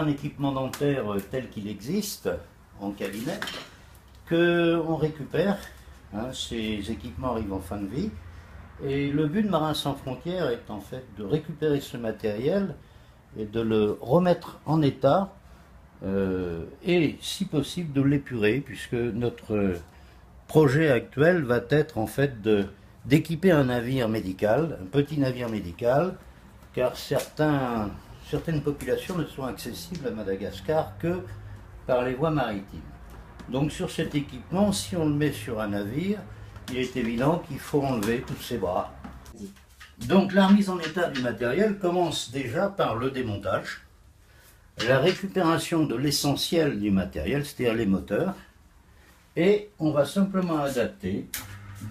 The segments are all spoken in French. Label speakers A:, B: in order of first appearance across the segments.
A: un équipement dentaire tel qu'il existe en cabinet qu'on récupère. Ces équipements arrivent en fin de vie. Et le but de Marins sans frontières est en fait de récupérer ce matériel et de le remettre en état et si possible de l'épurer, puisque notre projet actuel va être en fait d'équiper un navire médical, un petit navire médical, car certaines populations ne sont accessibles à Madagascar que par les voies maritimes. Donc sur cet équipement, si on le met sur un navire, il est évident qu'il faut enlever tous ses bras. Donc la remise en état du matériel commence déjà par le démontage, la récupération de l'essentiel du matériel, c'est-à-dire les moteurs, et on va simplement adapter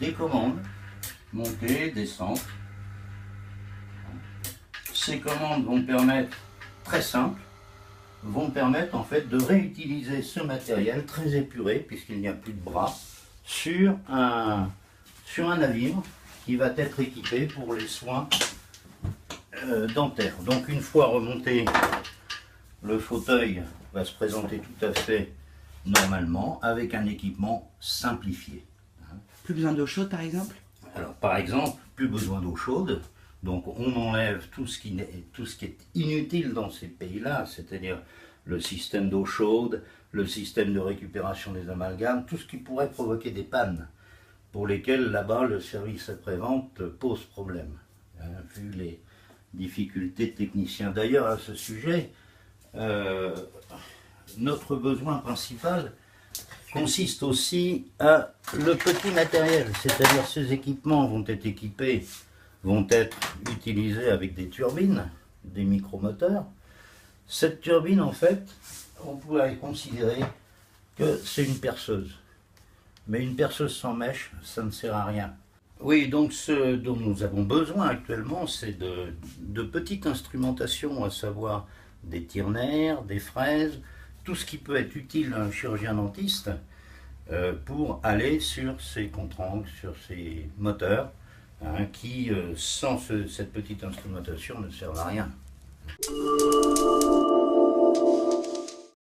A: des commandes, monter, descendre. Ces commandes vont permettre, très simples, vont permettre en fait de réutiliser ce matériel très épuré, puisqu'il n'y a plus de bras, sur un navire qui va être équipé pour les soins dentaires. Donc une fois remonté, le fauteuil va se présenter tout à fait normalement avec un équipement simplifié.
B: Plus besoin d'eau chaude par exemple?
A: Alors par exemple, plus besoin d'eau chaude, donc on enlève tout ce qui est inutile dans ces pays-là, c'est-à-dire le système d'eau chaude, le système de récupération des amalgames, tout ce qui pourrait provoquer des pannes, pour lesquelles là-bas le service après-vente pose problème, vu les difficultés techniciens. D'ailleurs à ce sujet, notre besoin principal consiste aussi à le petit matériel, c'est-à-dire ces équipements vont être utilisés avec des turbines, des micromoteurs. Cette turbine en fait, on pourrait considérer que c'est une perceuse. Mais une perceuse sans mèche, ça ne sert à rien. Oui, donc ce dont nous avons besoin actuellement, c'est de petite instrumentation, à savoir des tire-nerfs, des fraises, tout ce qui peut être utile à un chirurgien dentiste pour aller sur ces contre-angles, sur ces moteurs, qui, sans cette petite instrumentation, ne servent à rien.